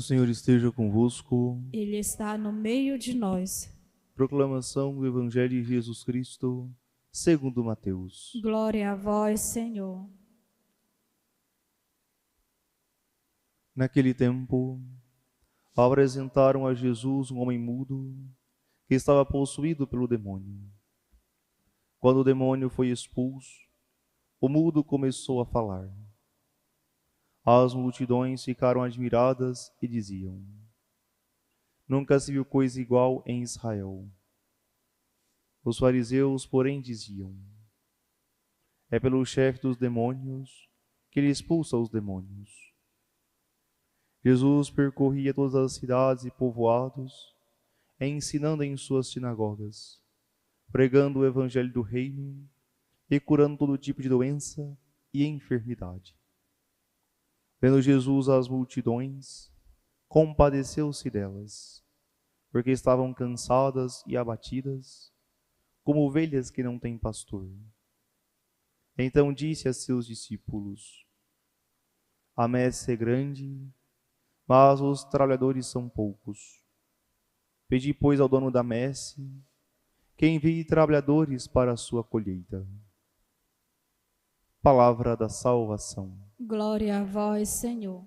O Senhor esteja convosco. Ele está no meio de nós. Proclamação do Evangelho de Jesus Cristo, segundo Mateus. Glória a vós, Senhor. Naquele tempo, apresentaram a Jesus um homem mudo que estava possuído pelo demônio. Quando o demônio foi expulso, o mudo começou a falar. As multidões ficaram admiradas e diziam: Nunca se viu coisa igual em Israel. Os fariseus, porém, diziam: É pelo chefe dos demônios que ele expulsa os demônios. Jesus percorria todas as cidades e povoados, ensinando em suas sinagogas, pregando o evangelho do reino e curando todo tipo de doença e enfermidade. Vendo Jesus as multidões, compadeceu-se delas, porque estavam cansadas e abatidas, como ovelhas que não têm pastor. Então disse a seus discípulos: A messe é grande, mas os trabalhadores são poucos. Pedi, pois, ao dono da messe que envie trabalhadores para a sua colheita. Palavra da salvação. Glória a vós, Senhor.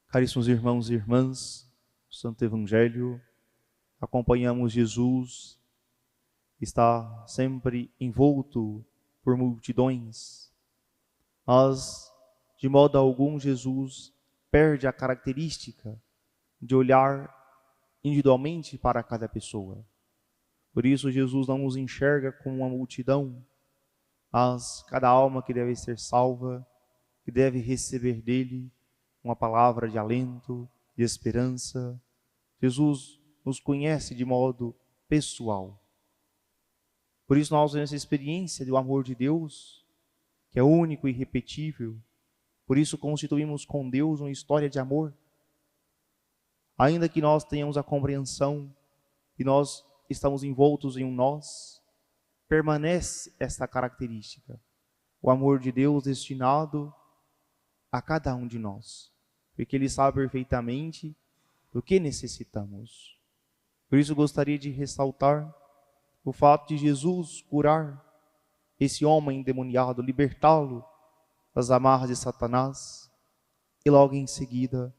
Caríssimos irmãos e irmãs, o Santo Evangelho, acompanhamos Jesus, está sempre envolto por multidões, mas de modo algum Jesus perde a característica de olhar individualmente para cada pessoa. Por isso Jesus não nos enxerga como uma multidão, mas cada alma que deve ser salva, que deve receber dele uma palavra de alento, de esperança. Jesus nos conhece de modo pessoal. Por isso nós temos essa experiência do amor de Deus, que é único e irrepetível. Por isso constituímos com Deus uma história de amor. Ainda que nós tenhamos a compreensão e nós estamos envoltos em um nós, permanece esta característica. O amor de Deus destinado a cada um de nós, porque Ele sabe perfeitamente do que necessitamos. Por isso gostaria de ressaltar o fato de Jesus curar esse homem endemoniado, libertá-lo das amarras de Satanás, e logo em seguida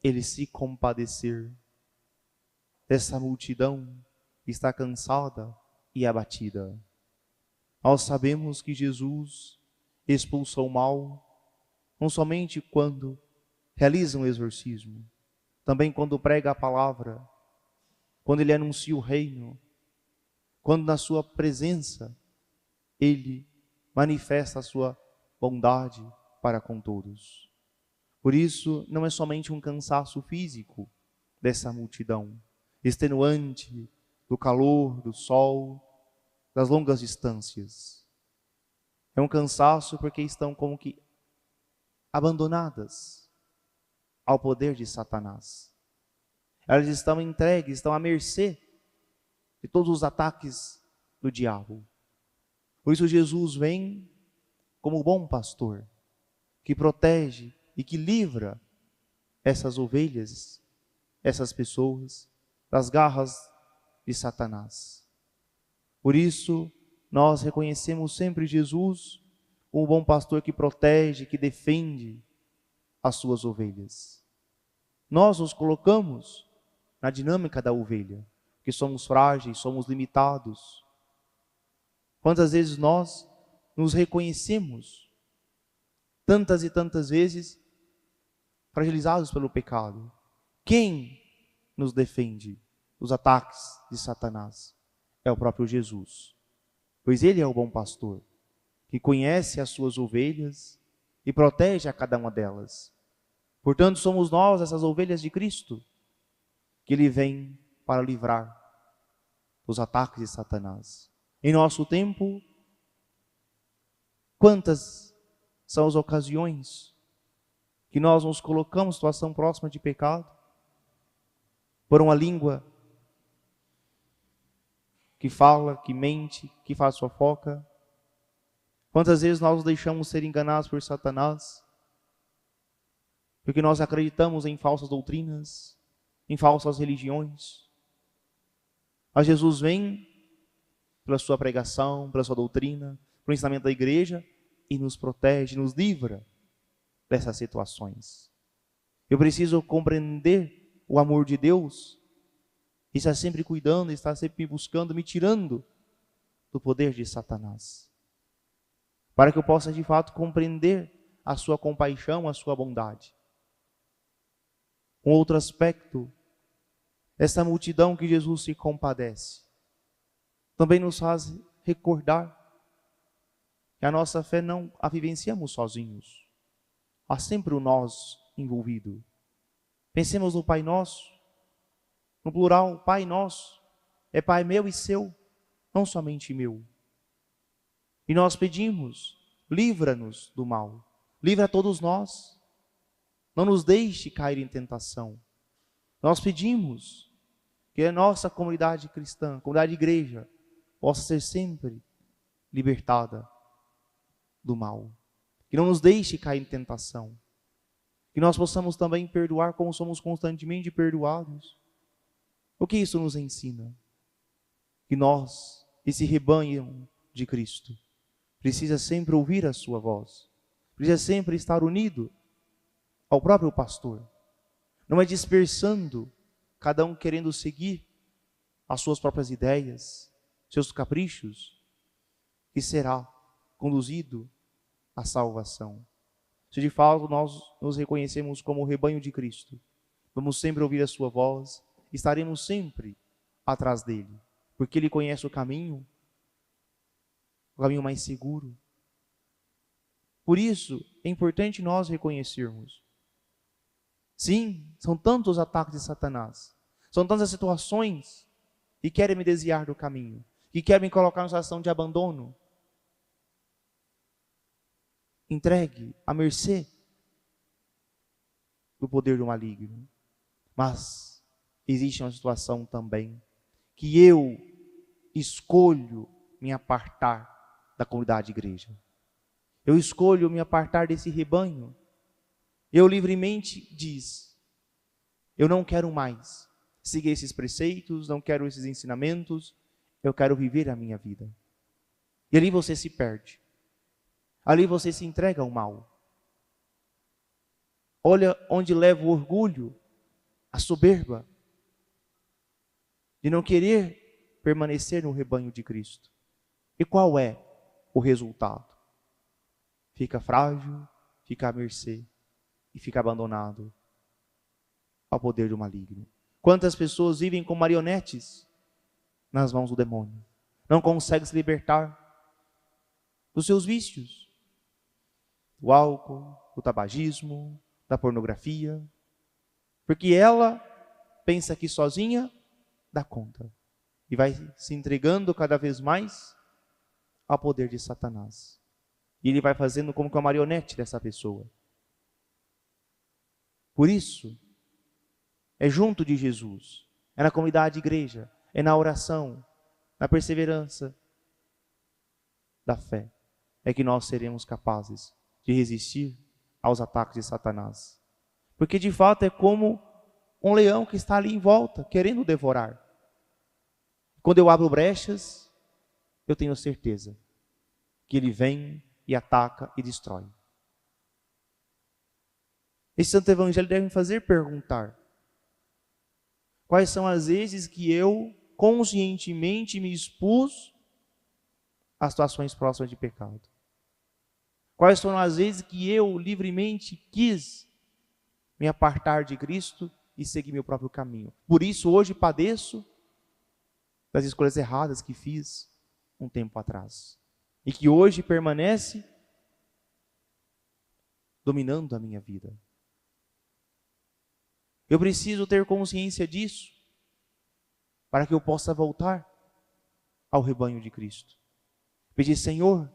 ele se compadecer dessa multidão que está cansada e abatida. Nós sabemos que Jesus expulsa o mal não somente quando realiza um exorcismo, também quando prega a palavra, quando ele anuncia o reino, quando na sua presença ele manifesta a sua bondade para com todos. Por isso, não é somente um cansaço físico dessa multidão, extenuante do calor, do sol, das longas distâncias. É um cansaço porque estão como que abandonadas ao poder de Satanás. Elas estão entregues, estão à mercê de todos os ataques do diabo. Por isso Jesus vem como bom pastor, que protege e que livra essas ovelhas, essas pessoas, das garras de Satanás. Por isso, nós reconhecemos sempre Jesus como bom pastor que protege, que defende as suas ovelhas. Nós nos colocamos na dinâmica da ovelha, que somos frágeis, somos limitados. Quantas vezes nós nos reconhecemos, tantas e tantas vezes, fragilizados pelo pecado. Quem nos defende dos ataques de Satanás? É o próprio Jesus. Pois ele é o bom pastor, que conhece as suas ovelhas e protege a cada uma delas. Portanto, somos nós, essas ovelhas de Cristo, que ele vem para livrar dos ataques de Satanás. Em nosso tempo, quantas são as ocasiões que nós nos colocamos em situação próxima de pecado, por uma língua que fala, que mente, que faz fofoca. Quantas vezes nós nos deixamos ser enganados por Satanás, porque nós acreditamos em falsas doutrinas, em falsas religiões. Mas Jesus vem pela sua pregação, pela sua doutrina, pelo ensinamento da igreja e nos protege, nos livra dessas situações. Eu preciso compreender o amor de Deus e estar sempre cuidando, estar sempre me buscando, me tirando do poder de Satanás, para que eu possa de fato compreender a sua compaixão, a sua bondade. Um outro aspecto, essa multidão que Jesus se compadece, também nos faz recordar que a nossa fé não a vivenciamos sozinhos. Há sempre o nós envolvido. Pensemos no Pai Nosso, no plural, Pai Nosso, é Pai meu e seu, não somente meu. E nós pedimos, livra-nos do mal, livra todos nós, não nos deixe cair em tentação. Nós pedimos que a nossa comunidade cristã, comunidade de igreja, possa ser sempre libertada do mal. Que não nos deixe cair em tentação. Que nós possamos também perdoar como somos constantemente perdoados. O que isso nos ensina? Que nós, esse rebanho de Cristo, precisa sempre ouvir a sua voz. Precisa sempre estar unido ao próprio pastor. Não é dispersando, cada um querendo seguir as suas próprias ideias, seus caprichos, que será conduzido à salvação. Se de fato nós nos reconhecemos como o rebanho de Cristo, vamos sempre ouvir a sua voz, estaremos sempre atrás dele, porque ele conhece o caminho mais seguro. Por isso, é importante nós reconhecermos. Sim, são tantos os ataques de Satanás, são tantas as situações que querem me desviar do caminho, que querem me colocar numa situação de abandono, entregue à mercê do poder do maligno. Mas existe uma situação também que eu escolho me apartar da comunidade de igreja. Eu escolho me apartar desse rebanho. Eu livremente diz, eu não quero mais seguir esses preceitos, não quero esses ensinamentos, eu quero viver a minha vida. E ali você se perde. Ali você se entrega ao mal. Olha onde leva o orgulho, a soberba, de não querer permanecer no rebanho de Cristo. E qual é o resultado? Fica frágil, fica à mercê e fica abandonado ao poder do maligno. Quantas pessoas vivem como marionetes nas mãos do demônio? Não conseguem se libertar dos seus vícios, do álcool, do tabagismo, da pornografia, porque ela pensa que sozinha dá conta e vai se entregando cada vez mais ao poder de Satanás. E ele vai fazendo como que uma marionete dessa pessoa. Por isso, é junto de Jesus, é na comunidade de igreja, é na oração, na perseverança da fé, é que nós seremos capazes de resistir aos ataques de Satanás. Porque de fato é como um leão que está ali em volta, querendo devorar. Quando eu abro brechas, eu tenho certeza que ele vem e ataca e destrói. Esse Santo Evangelho deve me fazer perguntar: quais são as vezes que eu conscientemente me expus a situações próximas de pecado? Quais foram as vezes que eu livremente quis me apartar de Cristo e seguir meu próprio caminho? Por isso hoje padeço das escolhas erradas que fiz um tempo atrás e que hoje permanece dominando a minha vida. Eu preciso ter consciência disso para que eu possa voltar ao rebanho de Cristo. Pedir: Senhor,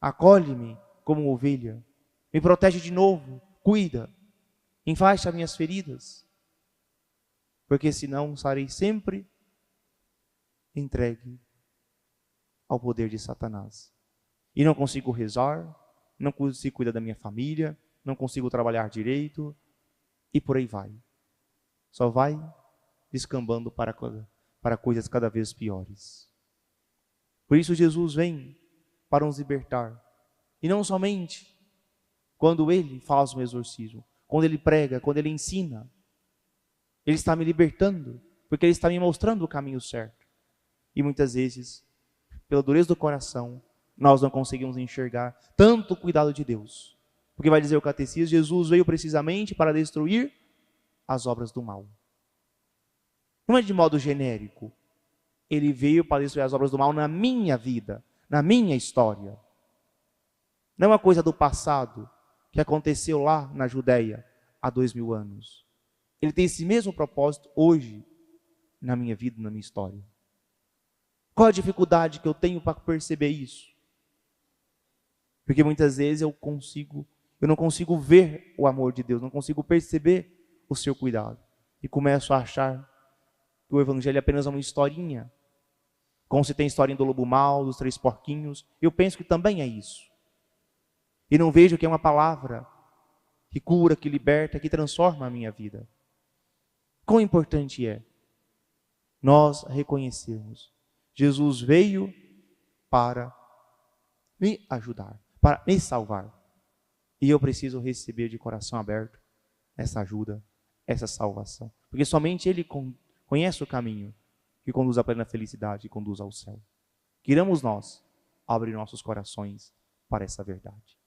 acolhe-me como ovelha, me protege de novo, cuida, enfaixa minhas feridas, porque senão estarei sempre entregue ao poder de Satanás. E não consigo rezar, não consigo cuidar da minha família, não consigo trabalhar direito, e por aí vai. Só vai descambando para coisas cada vez piores. Por isso Jesus vem para nos libertar. E não somente quando Ele faz um exorcismo, quando Ele prega, quando Ele ensina. Ele está me libertando, porque Ele está me mostrando o caminho certo. E muitas vezes, pela dureza do coração, nós não conseguimos enxergar tanto o cuidado de Deus. Porque vai dizer o catecismo, Jesus veio precisamente para destruir as obras do mal. Não é de modo genérico. Ele veio para destruir as obras do mal na minha vida, na minha história. Não é uma coisa do passado, que aconteceu lá na Judéia, há 2000 anos. Ele tem esse mesmo propósito hoje, na minha vida, na minha história. Qual a dificuldade que eu tenho para perceber isso? Porque muitas vezes eu não consigo ver o amor de Deus, não consigo perceber o seu cuidado. E começo a achar que o Evangelho é apenas uma historinha. Como se tem historinha do lobo mau, dos 3 porquinhos. Eu penso que também é isso. E não vejo que é uma palavra que cura, que liberta, que transforma a minha vida. Quão importante é nós reconhecermos. Jesus veio para me ajudar, para me salvar. E eu preciso receber de coração aberto essa ajuda, essa salvação. Porque somente Ele conhece o caminho que conduz à plena felicidade e conduz ao céu. Queiramos nós abrir nossos corações para essa verdade.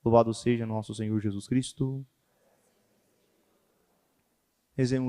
Louvado seja nosso Senhor Jesus Cristo. Rezemos